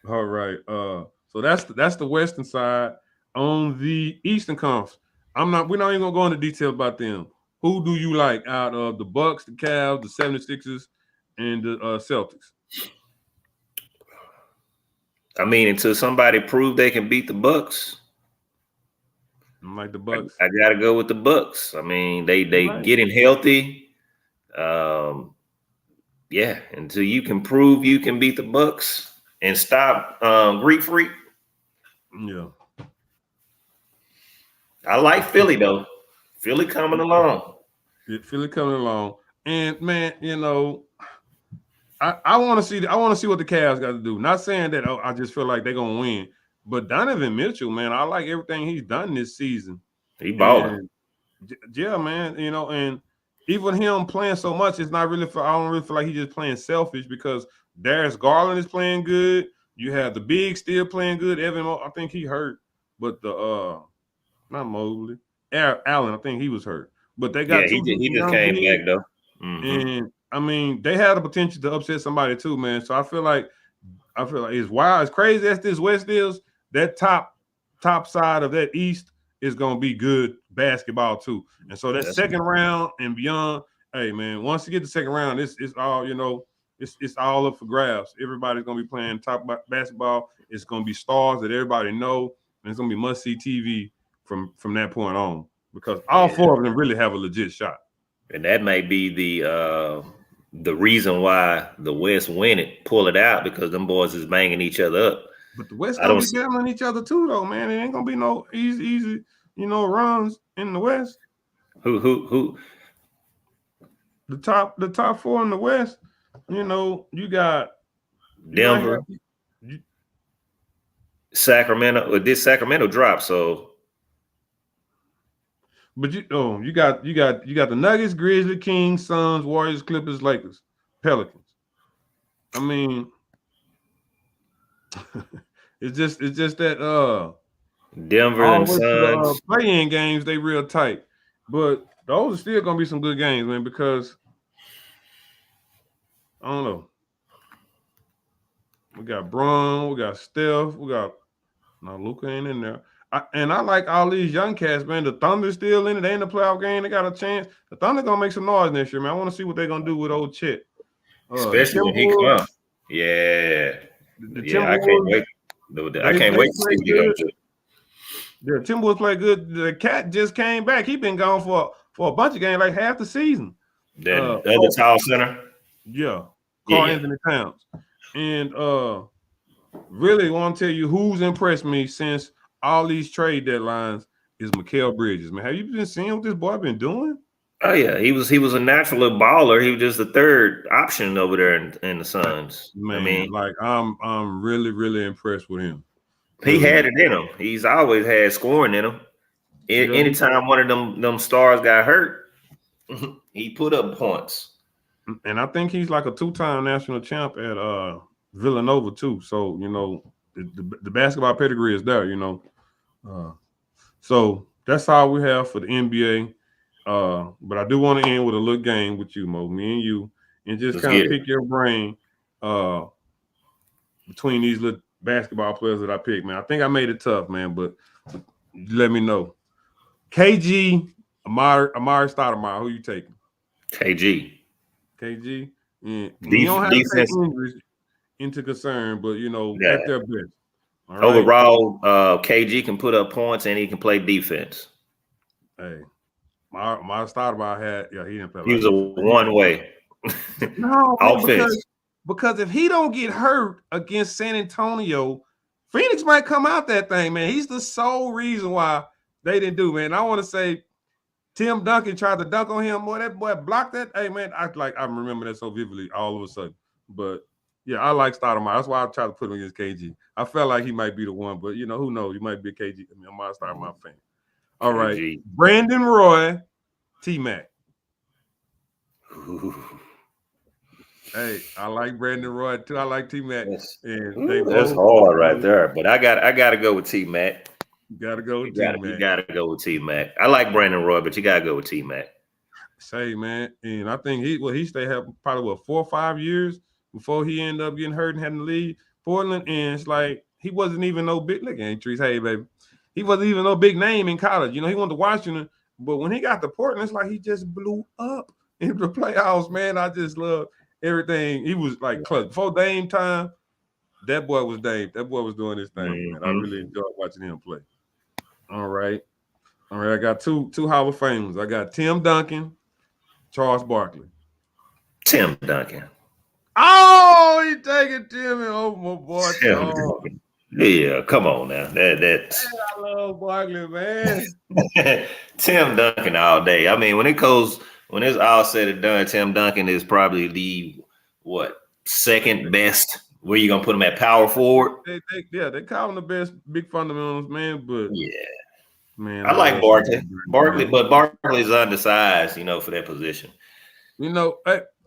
All right. So that's the Western side. On the Eastern Conference, we're not even gonna go into detail about them. Who do you like out of the Bucks, the Cavs, the 76ers, and the Celtics? I mean, until somebody prove they can beat the Bucks, I'm like the Bucks. I gotta go with the Bucks. I mean, they Right. getting healthy. Yeah, until you can prove you can beat the Bucks and stop Greek Freak. Yeah. I like Philly though. Philly coming along. Philly coming along, and man, I want to see. I want to see what the Cavs got to do. Not saying that I just feel like they're gonna win, but Donovan Mitchell, man, I like everything he's done this season. He balling. And yeah, man, and even him playing so much, it's not really. I don't really feel like he's just playing selfish because Darius Garland is playing good. You have the big still playing good. I think he hurt, but the not Mobley, Allen, I think he was hurt. But they Yeah, got two he just young came bigs. back though. Mm-hmm. And I mean, they had the potential to upset somebody too, man. So I feel like it's wild, as crazy as this West is. That top side of that East is gonna be good basketball too. And so that second round and beyond, hey man, once you get the second round, it's all it's all up for grabs. Everybody's gonna be playing top basketball. It's gonna be stars that everybody know, and it's gonna be must see TV from that point on because all four of them really have a legit shot. And that may be the reason why the West win it, pull it out, because them boys is banging each other up. But the West gonna be battling each other too, though, man. It ain't gonna be no easy, runs in the West. Who? The top four in the West. You got Denver, Sacramento. Did Sacramento drop? So. But you got the Nuggets, Grizzlies, Kings, Suns, Warriors, Clippers, Lakers, Pelicans. I mean, it's just that Denver and Suns. The play-in games, they real tight. But those are still gonna be some good games, man, because I don't know. We got Braun, we got Steph, Luka ain't in there. I like all these young cats, man. The Thunder still in it. They in the playoff game. They got a chance. The Thunder gonna make some noise next year, man. I want to see what they're gonna do with old Chet. Especially when he comes. Yeah. I can't wait. I can't wait to see what he's gonna do. The Timberwolves play good. The Cat just came back. He been gone for a bunch of games, like half the season. That other tall center. Yeah. Karl Anthony Towns. And really want to tell you who's impressed me since all these trade deadlines is Mikal Bridges, man. Have you been seeing what this boy been doing? Oh yeah, he was a natural baller. He was just the third option over there in the Suns. Man, I mean, like I'm really, really impressed with him. He had it in him. He's always had scoring in him. Anytime one of them stars got hurt, he put up points. And I think he's like a two-time national champ at Villanova too. So the basketball pedigree is there. So that's all we have for the NBA. But I do want to end with a little game with you, Mo, me and you, and just kind of pick your brain between these little basketball players that I picked, man. I think I made it tough, man, but let me know. KG, Amari Stoudemire, who you taking? KG. Yeah. You don't have to take injuries into concern, but at their best. All right? Overall, KG can put up points and he can play defense. Hey, my Stoudemire he didn't play. He was a one-way. No, offense. Because if he don't get hurt against San Antonio, Phoenix might come out that thing, man. He's the sole reason why they didn't do, man. I want to say Tim Duncan tried to dunk on him. Boy, that boy blocked that. Hey, man, I remember that so vividly all of a sudden. But yeah, I like Stoudemire. That's why I tried to put him against KG. I felt like he might be the one, but who knows? You might be a KG. I'm a Stoudemire fan. All right, KG. Brandon Roy, T-Mac. Hey, I like Brandon Roy too. I like T-Mac. That's hard right there. But I got to go with T-Mac. You got to go with T-Mac. You got to go with T-Mac. I like Brandon Roy, but you got to go with T-Mac. Say, man, and I think he stayed probably 4 or 5 years before he ended up getting hurt and having to leave Portland. And it's like he wasn't even no big. Look at Trees, hey baby, he wasn't even no big name in college. He went to Washington, but when he got to Portland, it's like he just blew up in the playoffs. Man, I just love everything. He was like close before Dame time. That boy was Dame. That boy was doing his thing. Man, I really enjoyed watching him play. All right. I got two Hall of Famers. I got Tim Duncan, Charles Barkley. Tim Duncan. Oh, he taking Tim over my boy Charles. Yeah, come on now. That's I love Barkley, man. Tim Duncan all day. I mean, when it's all said and done, Tim Duncan is probably the what second best. Where you gonna put him at power forward? They call him the best big fundamentals, man. But Yeah, man, I I like love me Barkley. Barkley, man. but Barkley's undersized, for that position. Hey,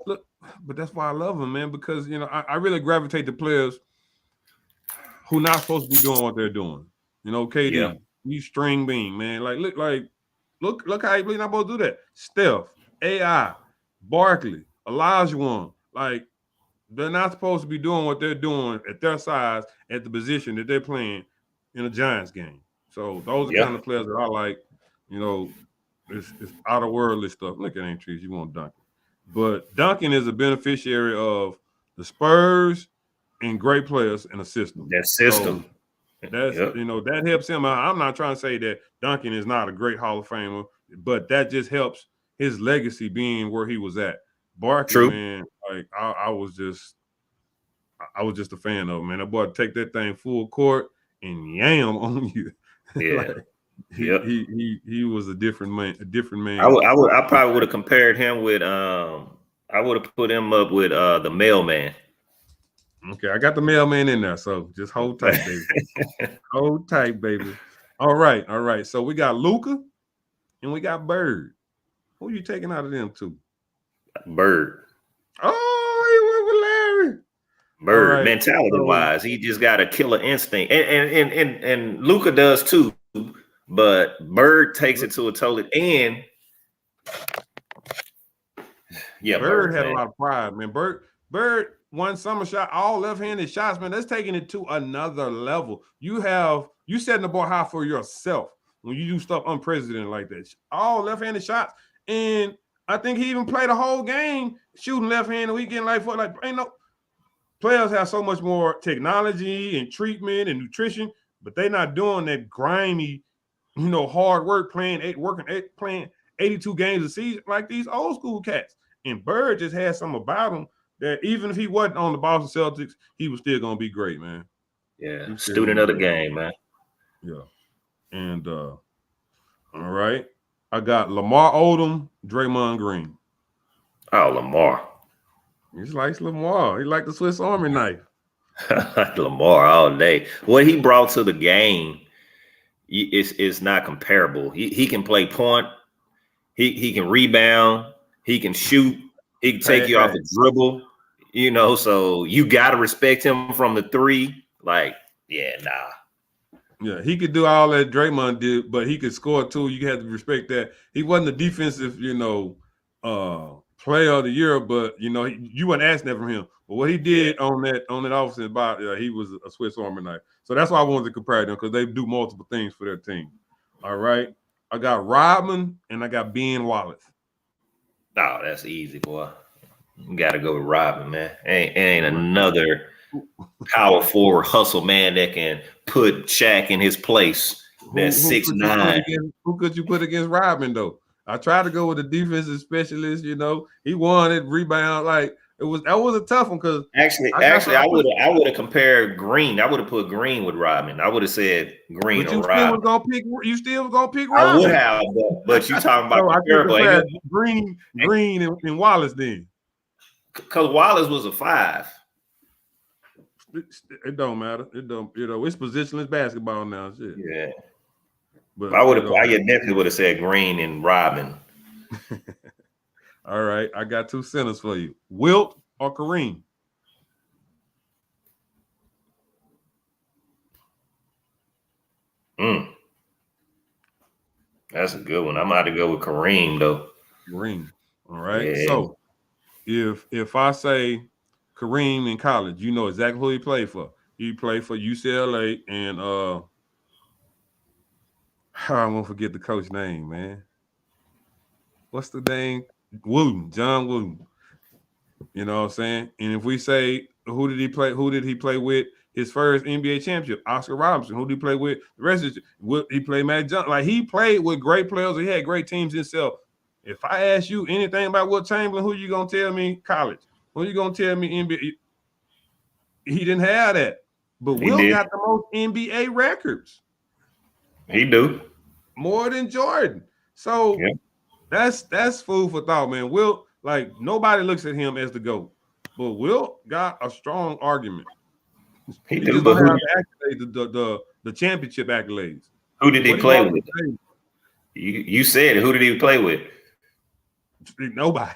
look, but that's why I love him, man. Because I really gravitate to players who not supposed to be doing what they're doing. Yeah, KD, he's string bean, man. Look how he's not supposed to do that. Steph, AI, Barkley, Olajuwon, like they're not supposed to be doing what they're doing at their size at the position that they're playing in a Giants game. So those are yeah, kind of players that I like. You know, it's out of worldly stuff. Look at Ain't Trees, you want Duncan. But Duncan is a beneficiary of the Spurs and great players in a system. that So system. that's Yep, that helps him. I'm not trying to say that Duncan is not a great Hall of Famer, but that just helps his legacy being where he was at. Barkley, true. man, like I was just a fan of him, man. That boy take that thing full court and yam on you. Yeah, Like yep. he was a different man, I probably would have compared him with I would have put him up with the mailman. Okay, I got the mailman in there, so just hold tight, baby. Hold tight, baby. All right, all right. So we got Luca and we got Bird. Who you taking out of them two? Bird. Oh, he went with Larry. All Bird, right. mentality So wise, he just got a killer instinct, and Luca does too. But Bird takes it to a totally and yeah, Bird Bird, had a man. lot of pride, man. Bird one summer shot, all left-handed shots, man. That's taking it to another level. You setting the bar high for yourself when you do stuff unprecedented like that. All left-handed shots, and I think he even played a whole game shooting left-handed. We getting ain't no players have so much more technology and treatment and nutrition, but they're not doing that grimy, hard work playing 82 games a season like these old school cats. And Bird just had something about him that even if he wasn't on the Boston Celtics, he was still gonna be great, man. Yeah, He was still gonna student be of the great. game, man. Yeah. And all right. I got Lamar Odom, Draymond Green. Oh, Lamar. He likes Lamar. He like the Swiss Army knife. Lamar all day. What he brought to the game is not comparable. He can play point. He can rebound. He can shoot. He can take you off Hey. the dribble. So you got to respect him from the three. Like, yeah, nah. Yeah, he could do all that Draymond did, but he could score too. You have to respect that. He wasn't a defensive, player of the year, but you weren't asking that from him. But what he Yeah. did on that offensive body, he was a Swiss Army knife. So that's why I wanted to compare them because they do multiple things for their team. All right, I got Rodman and I got Ben Wallace. Oh, that's easy, boy. You got to go with Robin, man. Ain't All right. another power forward hustle man that can put Shaq in his place. That's Who could you put 6'9". against? Who could you put against Rodman though? I tried to go with a defensive specialist. He won it rebound. Like that was a tough one because Actually, I put, I would have compared Green. I would have put Green with Rodman. I would have said Green but or Rodman. you still was gonna pick I would Rodman. have, but you talking about So I could comparable? compare Green and Wallace then. Because Wallace was a 5. It don't matter. It don't. It's positionless basketball now. Shit. Yeah, But I would have. I definitely would have said Green and Rodman. All right, I got two centers for you: Wilt or Kareem. That's a good one. I'm about to go with Kareem though. Kareem. All right. Yeah. So if I say Kareem in college, you know exactly who he played for. He played for UCLA and I won't forget the coach name, man. What's the name? Wooden, John Wooden. You know what I'm saying? And if we say who did he play? Who did he play with? His first NBA championship, Oscar Robertson. Who did he play with? The rest of he played Matt Johnson. Like he played with great players. He had great teams himself. If I ask you anything about Wilt Chamberlain, who you gonna tell me? College. Who you gonna tell me NBA? He didn't have that. But Wilt got the most NBA records. He do. More than Jordan. So that's food for thought, man. Wilt, like nobody looks at him as the GOAT, but Wilt got a strong argument. He just do, don't but have the accolades, the championship accolades. Who did he play with? You said it. Who did he play with? Nobody.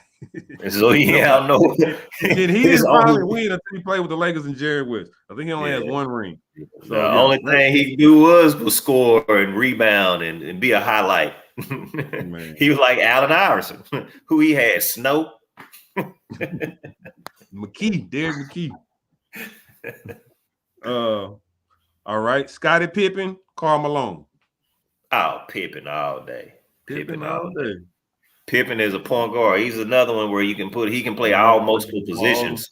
So yeah, I know. And then he didn't probably win until he played with the Lakers and Jerry West. I think he only has one ring. So, the only thing he do was score and rebound and be a highlight. He was like Allen Iverson, who he had Snow. McKee, Derek McKee. All right, Scottie Pippen, Karl Malone. Oh, Pippen all day. Pippen all day. Pippen is a point guard. He's another one where he can play all multiple positions.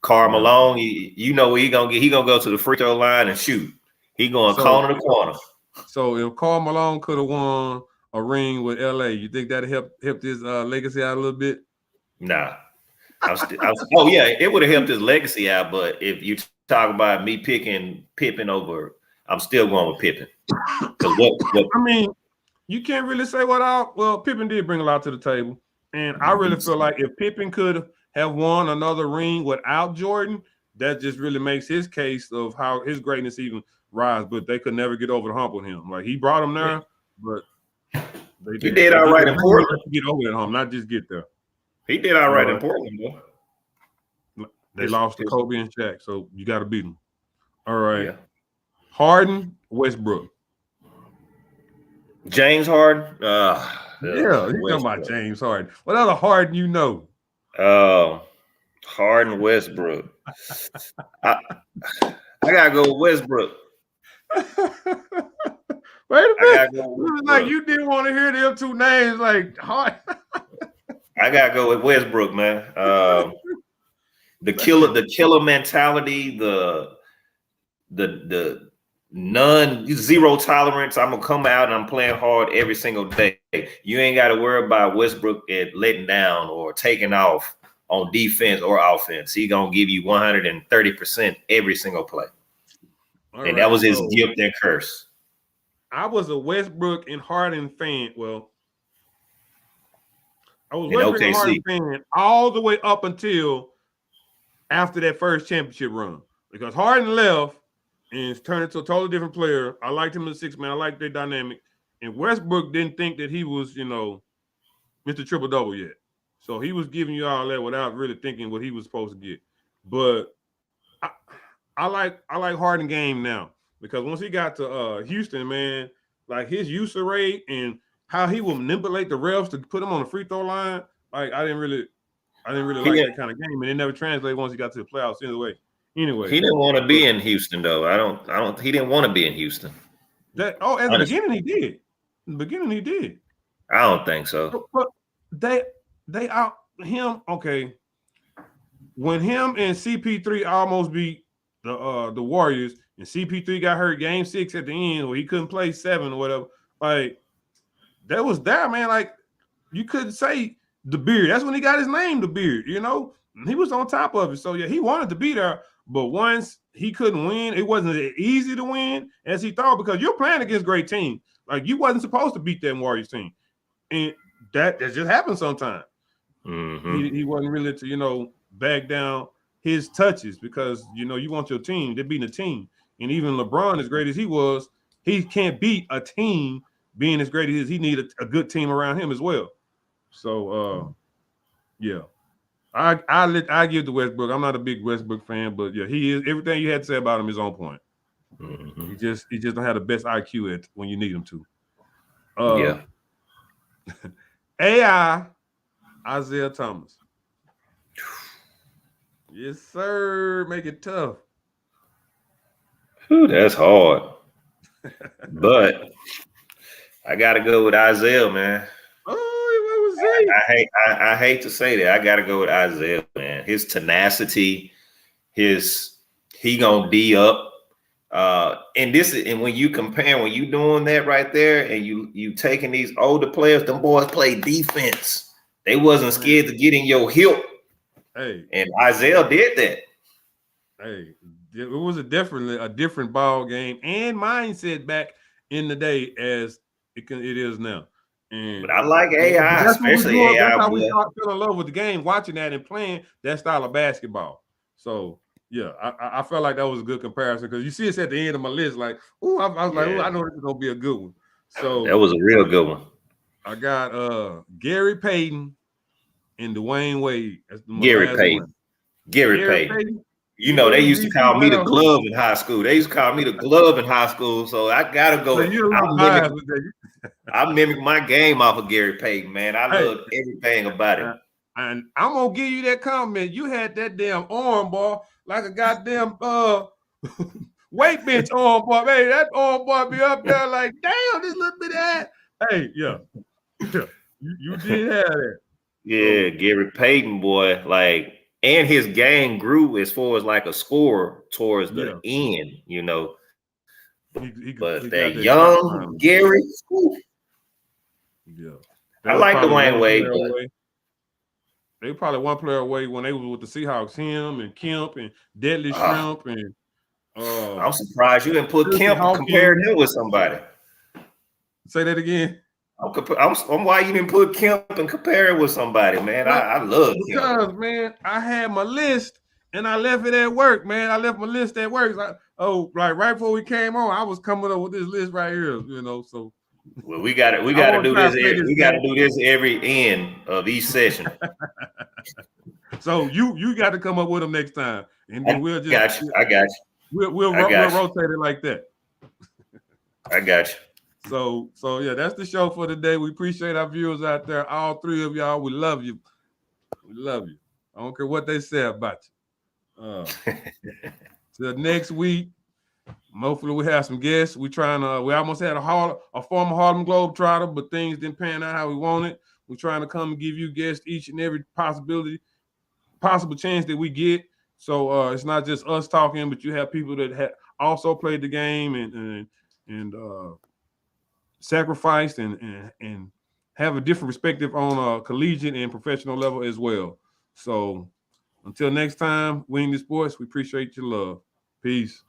Karl Malone, you know what he gonna get? He gonna go to the free throw line and shoot. He going corner to corner. So if Karl Malone could have won a ring with LA, you think that helped his legacy out a little bit? Nah. Oh yeah, it would have helped his legacy out. But if you talk about me picking Pippen over, I'm still going with Pippen. What I mean, you can't really say well, Pippen did bring a lot to the table. And I really feel like if Pippen could have won another ring without Jordan, that just really makes his case of how his greatness even rise. But they could never get over the hump with him. Like he brought him there, but he did all right in Portland. Get over that hump, not just get there. He did all right in Portland, though. They lost to Kobe and Shaq, so you got to beat them. All right. Yeah. Harden, Westbrook. James Harden. Yeah, you talking about James Harden. What other Harden you know? Harden, Westbrook. I gotta go with Westbrook. Wait a minute. Like you didn't want to hear them two names, like Harden. I gotta go with Westbrook, man. The killer mentality, the zero tolerance. I'm gonna come out and I'm playing hard every single day. You ain't got to worry about Westbrook at letting down or taking off on defense or offense. He gonna give you 130% every single play. And that was his gift and curse. I was a Westbrook and Harden fan. Well, I was Westbrook and Harden fan all the way up until after that first championship run, because Harden left and turned into a totally different player. I liked him as a six man. I liked their dynamic. And Westbrook didn't think that he was, Mr. Triple Double yet. So he was giving you all that without really thinking what he was supposed to get. But I like Harden game now, because once he got to Houston, man, like his user rate and how he will manipulate the refs to put him on the free throw line, like I didn't really like that kind of game, and it never translated once he got to the playoffs anyway. He didn't want to be in Houston though. He didn't want to be in Houston. At the beginning he did. In the beginning he did. I don't think so. But they out him, okay. When him and CP3 almost beat the Warriors, and CP3 got hurt game 6 at the end where he couldn't play 7 or whatever, like that was there, man. Like you couldn't say the Beard. That's when he got his name, the Beard, He was on top of it. So yeah, he wanted to be there. But once he couldn't win, it wasn't as easy to win as he thought, because you're playing against great teams. Like you wasn't supposed to beat that Warriors team, and that just happens sometimes. Mm-hmm. He wasn't really to back down his touches, because you want your team. They're beating a team, and even LeBron, as great as he was, he can't beat a team being as great as he is. He needed a good team around him as well. So yeah. I give the Westbrook. I'm not a big Westbrook fan, but yeah, he is. Everything you had to say about him is on point. Mm-hmm. He just don't have the best IQ when you need him to. Yeah. AI, Isaiah Thomas. Yes, sir. Make it tough. Whew, that's hard. But I gotta go with Isaiah, man. I hate to say that. I gotta go with Isaiah, man. His tenacity, he gonna D up. And when you doing that right there, and you taking these older players, them boys play defense. They wasn't scared to get in your hip. Hey, and Isaiah did that. Hey, it was definitely a different ball game and mindset back in the day as it is now. And But I like but AI, that's what we especially grew up. That's AI, how we boy. fell in love with the game, watching that and playing that style of basketball. So yeah, I felt like that was a good comparison because you see it's at the end of my list. Like, I was like, Yeah, I know this is gonna be a good one. that So was a real good one. I got Gary Payton and Dwayne Wade. That's my Gary last Payton. one. Gary Gary Payton. Payton. You He know, was they a used to DC call me the player. glove in high school. They used to call me the glove in high school. So I gotta So go. you're a little biased with that. I mimic my game off of Gary Payton, man. I Hey, love everything about him. and I'm gonna give you that comment. You had that damn arm ball like a goddamn weight bench arm ball. Hey, that arm ball be up there like, damn, this little bit of that. Hey, yeah, you did have that. Yeah, So Gary Payton, boy, like, and his game grew as far as like a score towards the yeah, end, you know. But he that got that shot young finally. Gary, whew, Yeah, they I was like probably Dwayne one Wade, player but away. They were probably one player away when they was with the Seahawks. Him and Kemp and Deadly uh, Shrimp and I'm surprised you didn't put Chrissy Kemp and compare Hawkins. him with somebody. Say that again. I'm why you didn't put Kemp and compare it with somebody, man. Well, I love Kemp. because man, I had my list and I left it at work, man. I left my list at work. Right before we came on, I was coming up with this list right here, So Well, we got I to want do to try this. to play this We got to game. do this every end of each session. So you got to come up with them next time, and then we'll just got you. I got you. we'll I got you. rotate it like that. I got you. So yeah, that's the show for today. We appreciate our viewers out there. All three of y'all, we love you. We love you. I don't care what they say about you. Till next week. Hopefully we have some guests. We almost had a former Harlem Globetrotter, but things didn't pan out how we wanted. We're trying to come and give you guests each and every possible chance that we get. So it's not just us talking, but you have people that also played the game and sacrificed and have a different perspective on a collegiate and professional level as well. So until next time, Winning the Sports, we appreciate your love. Peace.